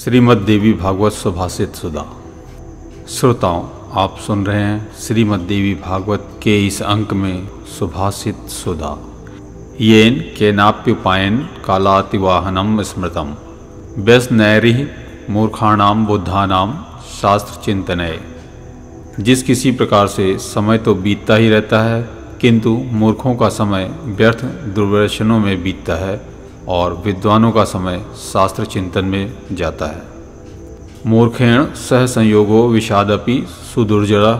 श्रीमद् देवी भागवत सुभाषित सुधा। श्रोताओं, आप सुन रहे हैं श्रीमद् देवी भागवत के इस अंक में सुभाषित सुधा। येन केनाप्युपायन कालातिवाहनम स्मृतम व्यसनैरिः मूर्खाणाम बुद्धानाम शास्त्र चिंतनय। जिस किसी प्रकार से समय तो बीतता ही रहता है, किंतु मूर्खों का समय व्यर्थ दुर्व्यसनों में बीतता है और विद्वानों का समय शास्त्र चिंतन में जाता है। मूर्खेण सह संयोगो विषादपि सुदुर्जरा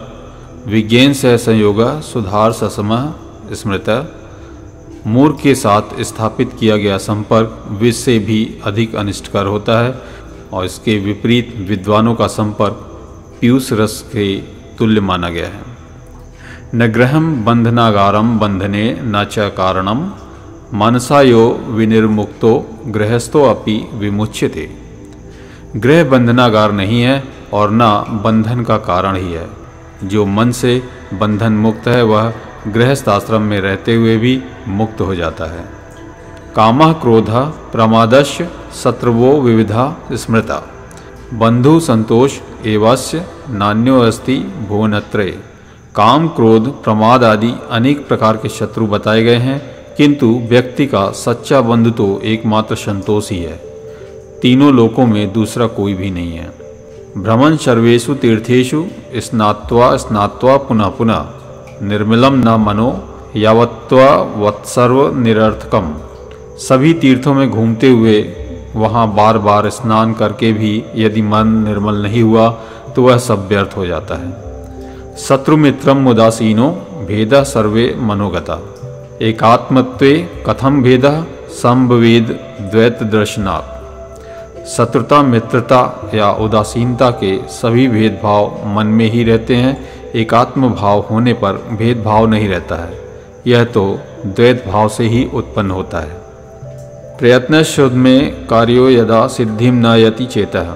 विज्ञेन सह संयोग सुधार ससमः स्मृत। मूर्ख के साथ स्थापित किया गया संपर्क विष से भी अधिक अनिष्टकर होता है और इसके विपरीत विद्वानों का संपर्क पीयूष रस के तुल्य माना गया है। न गृहं बंधनागारम बंधने न च कारणम मनसा यो विनिर्मुक्तो गृहस्थो अपि विमुच्यते। गृह बंधनागार नहीं है और न बंधन का कारण ही है। जो मन से बंधन मुक्त है वह गृहस्थ आश्रम में रहते हुए भी मुक्त हो जाता है। कामः क्रोधः प्रमादस्य शत्रुवो विविधा स्मृता बंधु संतोष एवस्य नान्यो अस्ति भुवनत्रये। काम क्रोध प्रमाद आदि अनेक प्रकार के शत्रु बताए गए हैं, किंतु व्यक्ति का सच्चा बंधु तो एकमात्र संतोष ही है। तीनों लोकों में दूसरा कोई भी नहीं है। भ्रमण सर्वेषु तीर्थेषु स्नात्वा पुनः पुनः निर्मलम न मनो यावत्वा वत्सर्व निरर्थकम। सभी तीर्थों में घूमते हुए वहाँ बार बार स्नान करके भी यदि मन निर्मल नहीं हुआ तो वह सब व्यर्थ हो जाता है। शत्रु मित्रम उदासीनो भेद सर्वे मनोगता एकात्मत्वे कथम भेदः संभवेद द्वैत दर्शनात्। शत्रुता मित्रता या उदासीनता के सभी भेदभाव मन में ही रहते हैं। एकात्म भाव होने पर भेदभाव नहीं रहता है। यह तो द्वैत भाव से ही उत्पन्न होता है। प्रयत्न शुद्ध में कार्यो यदा सिद्धिं न यति चेतः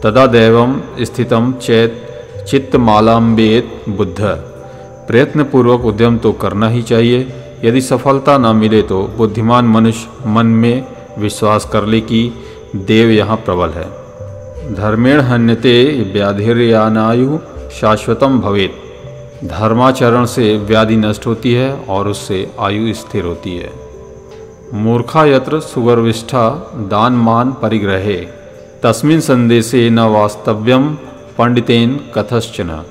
तदा दैवं स्थितं चेत चित्तमालाम्बेत बुद्ध। प्रयत्नपूर्वक उद्यम तो करना ही चाहिए। यदि सफलता न मिले तो बुद्धिमान मनुष्य मन में विश्वास कर ले कि देव यहाँ प्रबल है। धर्मेण हन्यते व्याधिर्यानायु शाश्वतम भवेत्। धर्माचरण से व्याधि नष्ट होती है और उससे आयु स्थिर होती है। मूर्खा यत्र सुगर्विष्ठा दान मान परिग्रहे तस्मिन् संदेशे न वास्तव्यम पंडितेन कथश्चन।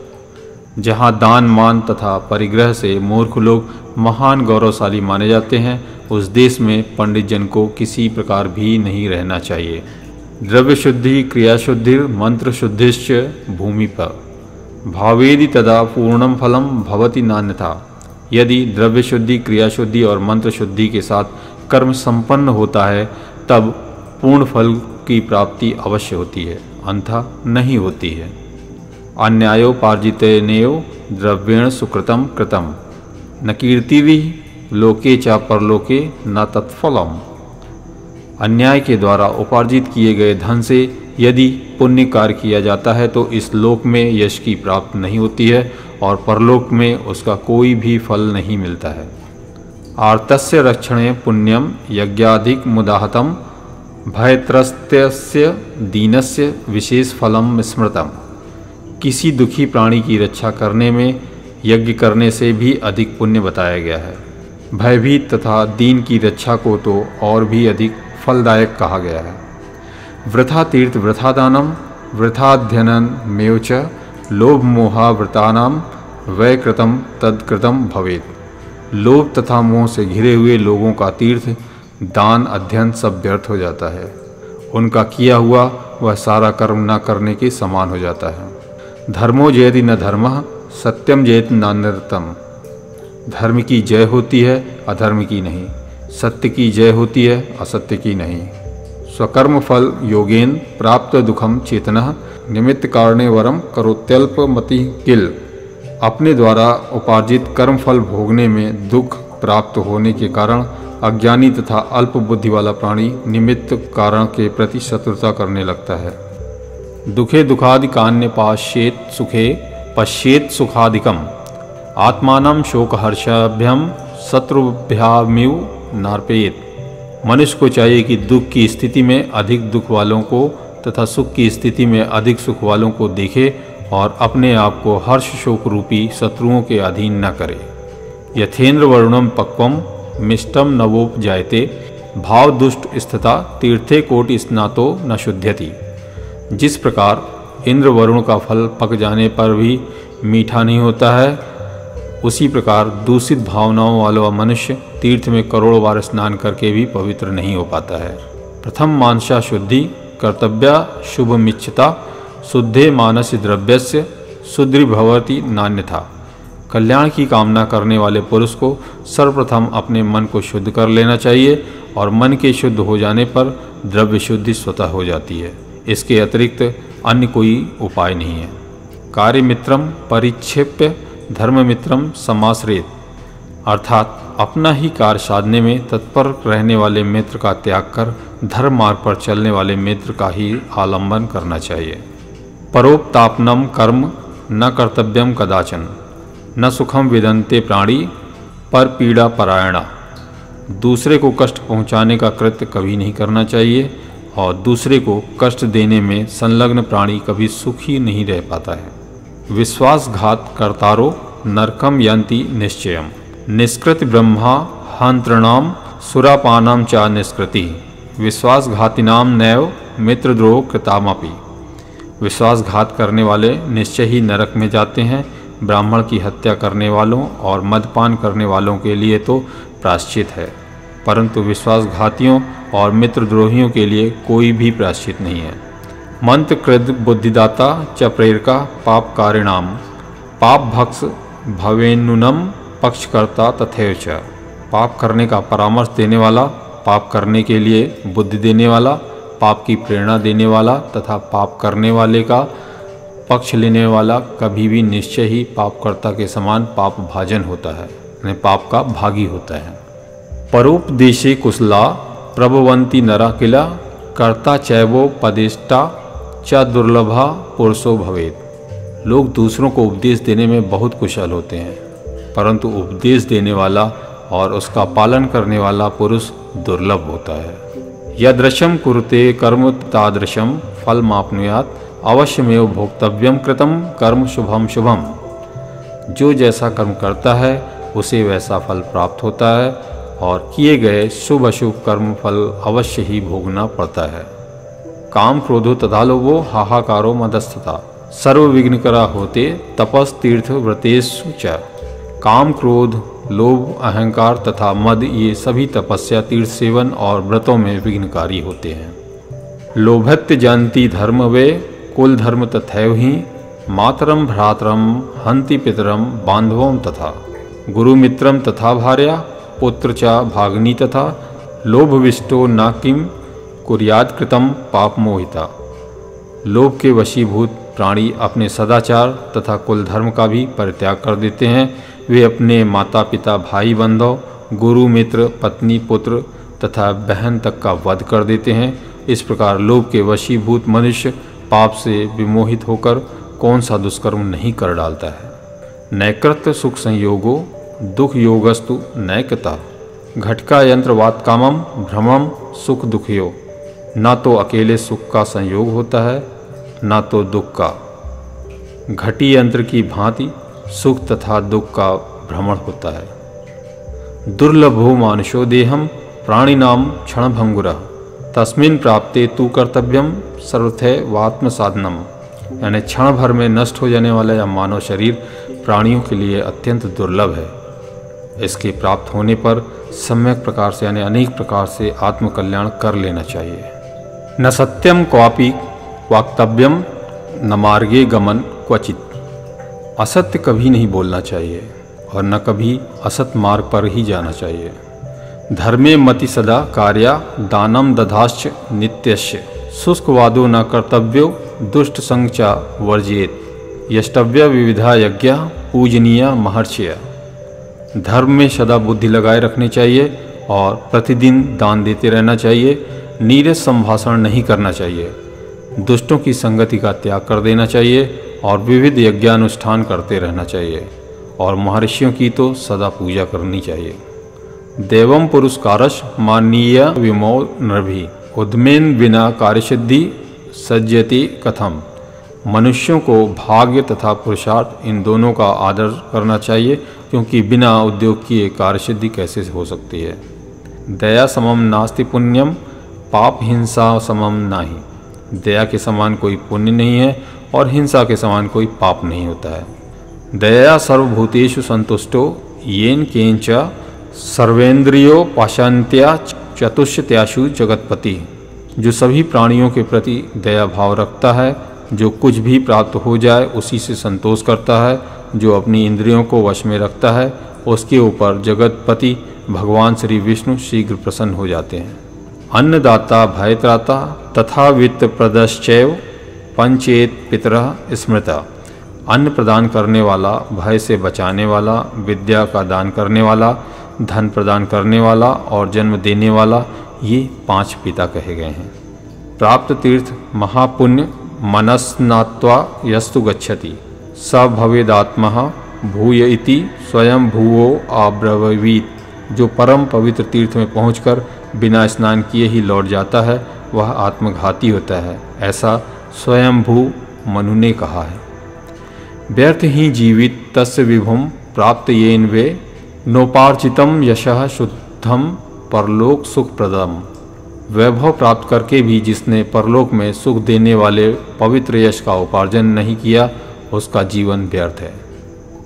जहाँ दान मान तथा परिग्रह से मूर्ख लोग महान गौरवशाली माने जाते हैं, उस देश में पंडित जन को किसी प्रकार भी नहीं रहना चाहिए। द्रव्य शुद्धि क्रिया शुद्धि मंत्र शुद्धिश्च भूमि पर भावेदि तदा पूर्णम फलम भवति नान्यथा। यदि द्रव्य शुद्धि क्रिया शुद्धि और मंत्र शुद्धि के साथ कर्म संपन्न होता है तब पूर्ण फल की प्राप्ति अवश्य होती है, अन्यथा नहीं होती है। अन्यायोपार्जितेनेव द्रव्येण सुकृतम कृतम न कीर्तिभिः लोके च परलोके न तत्फलम। अन्याय के द्वारा उपार्जित किए गए धन से यदि पुण्य कार्य किया जाता है तो इस लोक में यश की प्राप्ति नहीं होती है और परलोक में उसका कोई भी फल नहीं मिलता है। आर्तस्य रक्षणे पुण्यम यज्ञाधिक मुदाहतम भयत्रस्तस्य दीनस्य विशेष फलम स्मृतम। किसी दुखी प्राणी की रक्षा करने में यज्ञ करने से भी अधिक पुण्य बताया गया है। भयभीत तथा दीन की रक्षा को तो और भी अधिक फलदायक कहा गया है। वृथा तीर्थ वृथा दानम वृथाध्ययनं मेव च लोभ मोहावृतानाम वै कृतम तत्कृतम भवेत्। लोभ तथा मोह से घिरे हुए लोगों का तीर्थ दान अध्ययन सब व्यर्थ हो जाता है। उनका किया हुआ वह सारा कर्म न करने के समान हो जाता है। धर्मो जयति न धर्मः सत्यम जयति नानृतम। धर्म की जय होती है, अधर्म की नहीं। सत्य की जय होती है, असत्य की नहीं। स्वकर्म फल योगेन प्राप्त दुखम चेतनः निमित्त कारणे वरम करोत्यल्पमति किल। अपने द्वारा उपार्जित कर्म फल भोगने में दुख प्राप्त होने के कारण अज्ञानी तथा अल्प बुद्धि वाला प्राणी निमित्त कारण के प्रति शत्रुता करने लगता है। दुखे दुखादि कान्य पाश्येत सुखे पश्येत सुखादिकम आत्मानं शोकहर्षाभ्यम शत्रुभ्यामिव नार्पयेत। मनुष्य को चाहिए कि दुख की स्थिति में अधिक दुख वालों को तथा सुख की स्थिति में अधिक सुख वालों को देखे और अपने आप को हर्ष शोक रूपी शत्रुओं के अधीन न करे। यथेंद्र वरुणम पक्वम मिष्टम नवोपजायते भाव दुष्ट स्थिता तीर्थे कोटि स्नातो न शुध्यति। जिस प्रकार इंद्र वरुण का फल पक जाने पर भी मीठा नहीं होता है, उसी प्रकार दूषित भावनाओं वाला मनुष्य तीर्थ में करोड़ों बार स्नान करके भी पवित्र नहीं हो पाता है। प्रथम मानसा शुद्धि कर्तव्या शुभमिच्छता शुद्धे मानस द्रव्यस्य शुद्धि भवति नान्यथा। कल्याण की कामना करने वाले पुरुष को सर्वप्रथम अपने मन को शुद्ध कर लेना चाहिए और मन के शुद्ध हो जाने पर द्रव्य शुद्धि स्वतः हो जाती है। इसके अतिरिक्त अन्य कोई उपाय नहीं है। कार्य मित्रम परिक्षेप्य धर्म मित्रम समाश्रित, अर्थात अपना ही कार्य साधने में तत्पर रहने वाले मित्र का त्याग कर धर्म मार्ग पर चलने वाले मित्र का ही आलंबन करना चाहिए। परोपतापनम कर्म न कर्तव्यम कदाचन न सुखम विदन्ते प्राणी पर पीड़ा परायणा। दूसरे को कष्ट पहुंचाने का कृत्य कभी नहीं करना चाहिए और दूसरे को कष्ट देने में संलग्न प्राणी कभी सुखी नहीं रह पाता है। विश्वासघात कर्तारो नरकम यन्ति निश्चयम निष्कृति ब्रह्मा हंत्रणाम सुरापानाम चा निष्कृति विश्वासघातिनाम नैव मित्रद्रोह कृतामपि। विश्वासघात करने वाले निश्चय ही नरक में जाते हैं। ब्राह्मण की हत्या करने वालों और मदपान करने वालों के लिए तो प्रायश्चित है, परंतु विश्वासघातियों और मित्रद्रोहियों के लिए कोई भी प्रायश्चित नहीं है। मंत्र कृद बुद्धिदाता च प्रेरका पाप कारिणाम पाप भक्ष भवेन्नुनम पक्षकर्ता तथैव च। पाप करने का परामर्श देने वाला, पाप करने के लिए बुद्धि देने वाला, पाप की प्रेरणा देने वाला तथा पाप करने वाले का पक्ष लेने वाला कभी भी निश्चय ही पापकर्ता के समान पाप भाजन होता है, यानी पाप का भागी होता है। परोपदेशे कुशला प्रभवंती नरा किला कर्ता चैवो पदेष्टा च दुर्लभा पुरुषो भवेत्। लोग दूसरों को उपदेश देने में बहुत कुशल होते हैं, परंतु उपदेश देने वाला और उसका पालन करने वाला पुरुष दुर्लभ होता है। यदृशम कुरुते कर्म तादृशम फल मापनुयात अवश्यमेव भोक्तव्यम कृतम कर्म शुभम शुभम। जो जैसा कर्म करता है उसे वैसा फल प्राप्त होता है और किए गए शुभ अशुभ कर्म फल अवश्य ही भोगना पड़ता है। काम क्रोधो तथा लोभो हाहाकारो मदस्थता सर्व विघ्नकरा होते तपस तीर्थ व्रतेषु च। काम क्रोध लोभ अहंकार तथा मद ये सभी तपस्या तीर्थ सेवन और व्रतों में विघ्नकारी होते हैं। लोभत्य जानती धर्म वे कुल धर्म तथैव ही मातरम भ्रातरम हंति पितरम बांधवों तथा गुरु मित्रम तथा भार्या पुत्र च भाग्नी तथा लोभविष्टो न किम कुर्याद कृतम पाप मोहिता। लोभ के वशीभूत प्राणी अपने सदाचार तथा कुल धर्म का भी परित्याग कर देते हैं। वे अपने माता पिता भाई बंधव गुरु मित्र पत्नी पुत्र तथा बहन तक का वध कर देते हैं। इस प्रकार लोभ के वशीभूत मनुष्य पाप से विमोहित होकर कौन सा दुष्कर्म नहीं कर डालता है। नैकृत्य सुख संयोगो दुख योगस्तु नैकता घटका यंत्रवात कामम भ्रमम सुख दुखयो। ना तो अकेले सुख का संयोग होता है ना तो दुख का। घटी यंत्र की भांति सुख तथा दुख का भ्रमण होता है। दुर्लभो मानुषो देहम प्राणिनाम क्षणभंगुरः तस्मिन् प्राप्ते तु कर्तव्यम सर्वथैवात्म साधनम। यानी क्षण भर में नष्ट हो जाने वाला यह मानव शरीर प्राणियों के लिए अत्यंत दुर्लभ है। इसके प्राप्त होने पर सम्यक प्रकार से यानी अनेक प्रकार से आत्मकल्याण कर लेना चाहिए। न सत्यम क्वापि वाक्तव्यम न मार्गे गमन क्वचित। असत्य कभी नहीं बोलना चाहिए और न कभी असत मार्ग पर ही जाना चाहिए। धर्मे मति सदा कार्या दानम दधाश्च नित्यस्य शुष्कवादो न कर्तव्यो दुष्ट संगचा वर्जियेत यष्टव्य विविधा यज्ञ पूजनीय महर्षय। धर्म में सदा बुद्धि लगाए रखनी चाहिए और प्रतिदिन दान देते रहना चाहिए। नीरस संभाषण नहीं करना चाहिए। दुष्टों की संगति का त्याग कर देना चाहिए और विविध यज्ञानुष्ठान करते रहना चाहिए और महर्षियों की तो सदा पूजा करनी चाहिए। देवम पुरस्कारश माननीय विमो नरभि उद्मेन बिना कार्यसिद्धि सज्जति कथम। मनुष्यों को भाग्य तथा पुरुषार्थ इन दोनों का आदर करना चाहिए, क्योंकि बिना उद्योग किए कार्यसिद्धि कैसे हो सकती है। दया समम नास्ति पुण्यम, पाप हिंसा समम नाही। दया के समान कोई पुण्य नहीं है और हिंसा के समान कोई पाप नहीं होता है। दया सर्वभूतेषु संतुष्टो येन केंच सर्वेंद्रियो पाशान्त्या चतुष्टयाशु जगतपति। जो सभी प्राणियों के प्रति दया भाव रखता है, जो कुछ भी प्राप्त हो जाए उसी से संतोष करता है, जो अपनी इंद्रियों को वश में रखता है, उसके ऊपर जगतपति भगवान श्री विष्णु शीघ्र प्रसन्न हो जाते हैं। अन्नदाता भयत्राता तथा वित्त प्रदश्चैव पंचेत पितरः स्मृता। अन्न प्रदान करने वाला, भय से बचाने वाला, विद्या का दान करने वाला, धन प्रदान करने वाला और जन्म देने वाला, ये 5 पिता कहे गए हैं। प्राप्त तीर्थ महापुण्य मनस्नात्वा यस्तु गच्छति स भवेदात्मः भूय इति स्वयं भूवो आब्रवीत। जो परम पवित्र तीर्थ में पहुंचकर बिना स्नान किए ही लौट जाता है, वह आत्मघाती होता है, ऐसा स्वयं भू मनु ने कहा है। व्यर्थ ही जीवित तस्य विभुम प्राप्त येन वे नोपार्जितम यशः शुद्धम परलोक सुखप्रदम। वैभव प्राप्त करके भी जिसने परलोक में सुख देने वाले पवित्र यश का उपार्जन नहीं किया, उसका जीवन व्यर्थ है।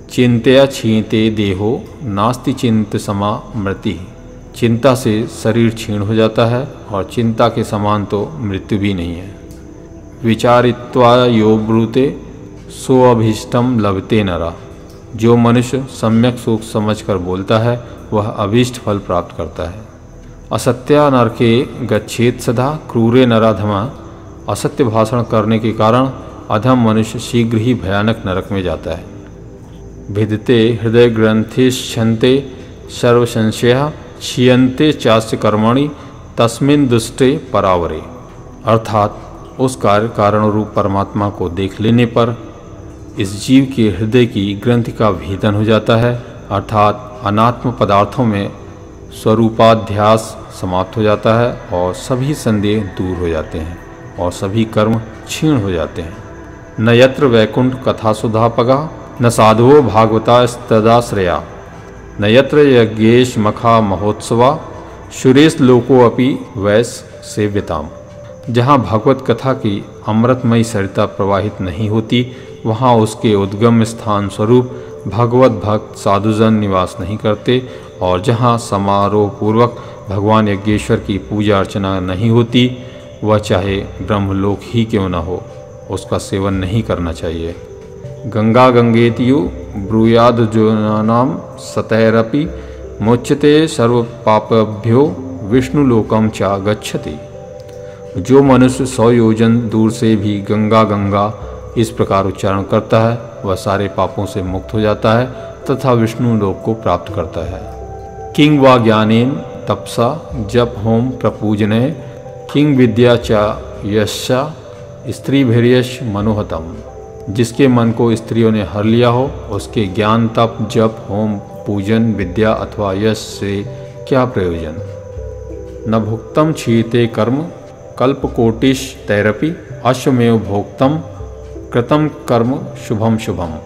चिंतया क्षीणते देहो नास्ति चिंत समा मृति। चिंता से शरीर क्षीण हो जाता है और चिंता के समान तो मृत्यु भी नहीं है। विचारित्वा यो ब्रूते सो अभीष्टम लभते नरा। जो मनुष्य सम्यक सोच समझकर बोलता है, वह अभीष्ट फल प्राप्त करता है। असत्या नरके गच्छेत सदा क्रूरे नराधमा। असत्य भाषण करने के कारण अधम मनुष्य शीघ्र ही भयानक नरक में जाता है। भिदते हृदय ग्रंथिष्यन्ते सर्व संशय क्षीयन्ते चास्य कर्मणि तस्मिन् दुष्टे परावरे। अर्थात उस कार्य कारण रूप परमात्मा को देख लेने पर इस जीव के हृदय की ग्रंथि का भेदन हो जाता है, अर्थात अनात्म पदार्थों में स्वरूपाध्यास समाप्त हो जाता है और सभी संदेह दूर हो जाते हैं और सभी कर्म क्षीण हो जाते हैं। न यत्र वैकुंठ कथा सुधापगा न साधुओ भागवता स्तदाश्रया न यत्र यज्ञेश मखा महोत्सवा सुरेश लोको अपि वैस सेव्यताम। जहाँ भगवत कथा की अमृतमयी सरिता प्रवाहित नहीं होती, वहाँ उसके उद्गम स्थान स्वरूप भगवत भक्त साधुजन निवास नहीं करते, और जहाँ समारोह पूर्वक भगवान यज्ञेश्वर की पूजा अर्चना नहीं होती, वह चाहे ब्रह्मलोक ही क्यों न हो, उसका सेवन नहीं करना चाहिए। गंगा गंगेतियु ब्रूयाद जोनानाम सतैरपि मोच्यते सर्व पापभ्यो विष्णुलोकम चा गच्छति। जो मनुष्य 100 योजन दूर से भी गंगा गंगा इस प्रकार उच्चारण करता है, वह सारे पापों से मुक्त हो जाता है तथा विष्णु लोक को प्राप्त करता है। किंग वा ज्ञानेन तपसा जप होम प्रपूजने किंग विद्या चा यशा स्त्रीभिर्यश मनोहतम। जिसके मन को स्त्रियों ने हर लिया हो, उसके ज्ञान तप जप होम पूजन विद्या अथवा यश से क्या प्रयोजन। न भुक्तम क्षीते कर्म कल्पकोटिश तैरपि अश्वमेव भोक्तम कृतम कर्म शुभम शुभम।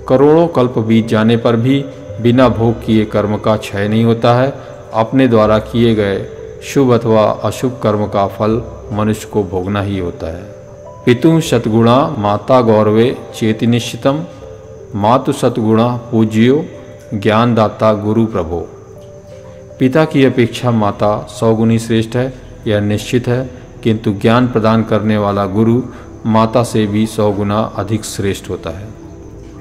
करोड़ों कल्प बीत जाने पर भी बिना भोग किए कर्म का क्षय नहीं होता है। अपने द्वारा किए गए शुभ अथवा अशुभ कर्म का फल मनुष्य को भोगना ही होता है। पितु शतगुणा माता गौरवे चेति निश्चितम मातु शतगुणा पूज्यो ज्ञानदाता गुरु प्रभो। पिता की अपेक्षा माता 100 गुनी श्रेष्ठ है, यह निश्चित है, किंतु ज्ञान प्रदान करने वाला गुरु माता से भी 100 गुना अधिक श्रेष्ठ होता है।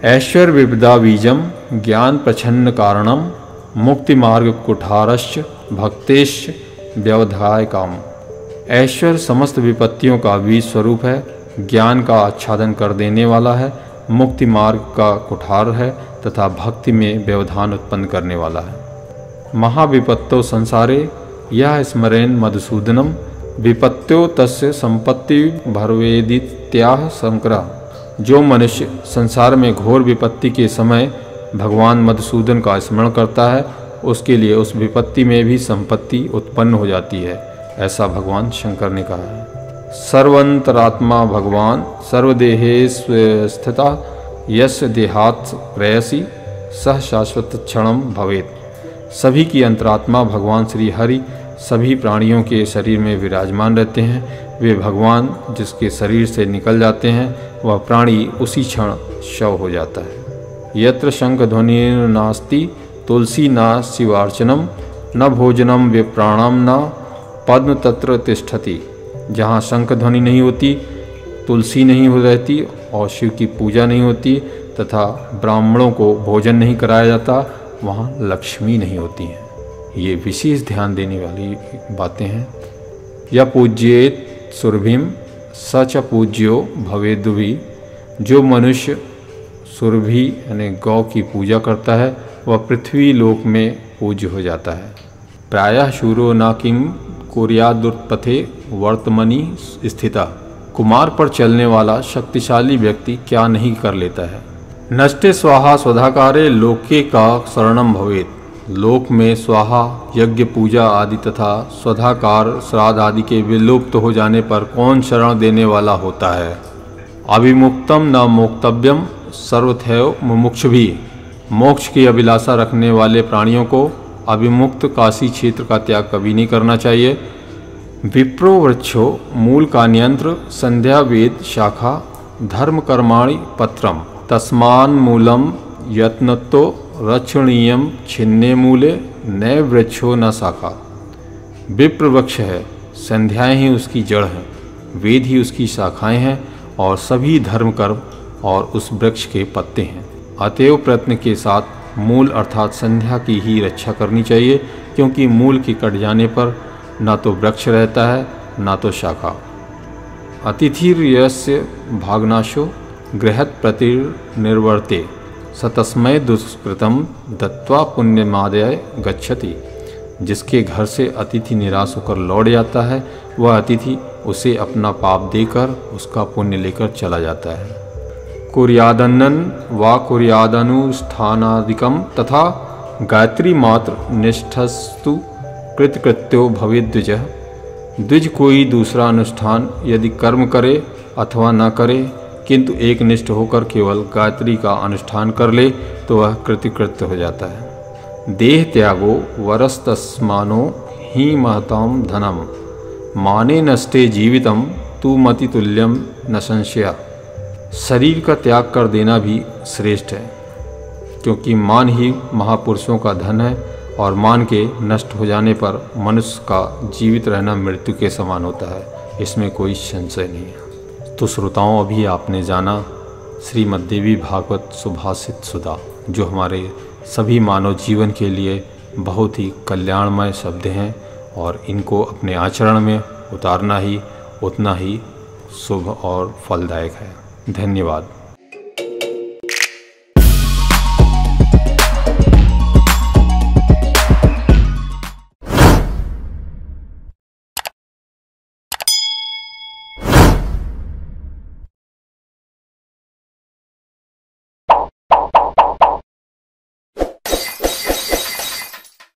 ऐश्वर्य विपदा बीजम ज्ञान प्रछन्न कारणम मुक्ति मार्ग कुठारश्च भक्तेश व्यवधाय काम। ऐश्वर्य समस्त विपत्तियों का बीज स्वरूप है, ज्ञान का आच्छादन कर देने वाला है, मुक्ति मार्ग का कुठार है तथा भक्ति में व्यवधान उत्पन्न करने वाला है। महाविपत्तो संसारे यह स्मरेन मधुसूदनम विपत्त्यो तस्य संपत्ति भरवेदित्याह संकरा। जो मनुष्य संसार में घोर विपत्ति के समय भगवान मधुसूदन का स्मरण करता है, उसके लिए उस विपत्ति में भी संपत्ति उत्पन्न हो जाती है, ऐसा भगवान शंकर ने कहा है। सर्वंतरात्मा भगवान सर्वदेहे स्थिता यस्य देहात् प्रेयसी सह शाश्वत क्षणम भवेत्। सभी की अंतरात्मा भगवान श्री हरि सभी प्राणियों के शरीर में विराजमान रहते हैं। वे भगवान जिसके शरीर से निकल जाते हैं वह प्राणी उसी क्षण शव हो जाता है। यत्र शंख ध्वनि नास्ति तुलसी ना शिवार्चनम न भोजनम विप्राणम न पद्म तत्र तिष्ठति। जहाँ शंख ध्वनि नहीं होती, तुलसी नहीं हो रहती और शिव की पूजा नहीं होती तथा ब्राह्मणों को भोजन नहीं कराया जाता, वहाँ लक्ष्मी नहीं होती हैं। ये विशेष ध्यान देने वाली बातें हैं। या पूज्येत सुरभिम सच पूज्यो भवेदुभि। जो मनुष्य सुरभि यानी गौ की पूजा करता है वह पृथ्वी लोक में पूज्य हो जाता है। प्रायः शूरो न किम कुर्यादुत्पथे वर्तमनि स्थिता। कुमार पर चलने वाला शक्तिशाली व्यक्ति क्या नहीं कर लेता है। नष्टे स्वाहा स्वधाकारे लोके का शरणम भवेत्। लोक में स्वाहा यज्ञ पूजा आदि तथा स्वधाकार श्राद्ध आदि के विलुप्त हो जाने पर कौन शरण देने वाला होता है। अभिमुक्तम न मोक्तव्यम सर्वथैव मुमुक्षुभिः। मोक्ष की अभिलाषा रखने वाले प्राणियों को अभिमुक्त काशी क्षेत्र का त्याग कभी नहीं करना चाहिए। विप्रो वृक्षो मूल का नियंत्र संध्या वेद शाखा धर्म कर्माणि पत्रम तस्मान मूलम यत्नतो रक्षणीयम छिन्ने मूले नए वृक्षो न शाखा। विप्र वृक्ष है, संध्याएं ही उसकी जड़ हैं, वेद ही उसकी शाखाएं हैं और सभी धर्म कर्म और उस वृक्ष के पत्ते हैं। अतएव प्रयत्न के साथ मूल अर्थात संध्या की ही रक्षा करनी चाहिए, क्योंकि मूल के कट जाने पर न तो वृक्ष रहता है न तो शाखा। अतिथिर्यस्य भागनाशो गृहत् प्रतिर्निवर्ते सतस्मय दुष्कृतम दत्वा पुण्यमादय गच्छति। जिसके घर से अतिथि निराश होकर लौट जाता है वह अतिथि उसे अपना पाप देकर उसका पुण्य लेकर चला जाता है। कुर्यादन्नन वा कुर्यादनुष्ठानादिकम तथा गायत्री मात्र निष्ठस्तु कृतकृत्यो भवेद्विजः। द्विज कोई दूसरा अनुष्ठान यदि कर्म करे अथवा न करे किंतु एक निष्ठ होकर केवल गायत्री का अनुष्ठान कर ले तो वह कृतिकृत्य हो जाता है। देह त्यागो वरस्तस्मानो ही महताम धनम माने नष्टे जीवितम तू मति तुल्यम न संशया। शरीर का त्याग कर देना भी श्रेष्ठ है, क्योंकि मान ही महापुरुषों का धन है और मान के नष्ट हो जाने पर मनुष्य का जीवित रहना मृत्यु के समान होता है, इसमें कोई संशय नहीं है। तो श्रोताओं, अभी आपने जाना श्रीमद् देवी भागवत सुभाषित सुधा, जो हमारे सभी मानव जीवन के लिए बहुत ही कल्याणमय शब्द हैं और इनको अपने आचरण में उतारना ही उतना ही शुभ और फलदायक है। धन्यवाद।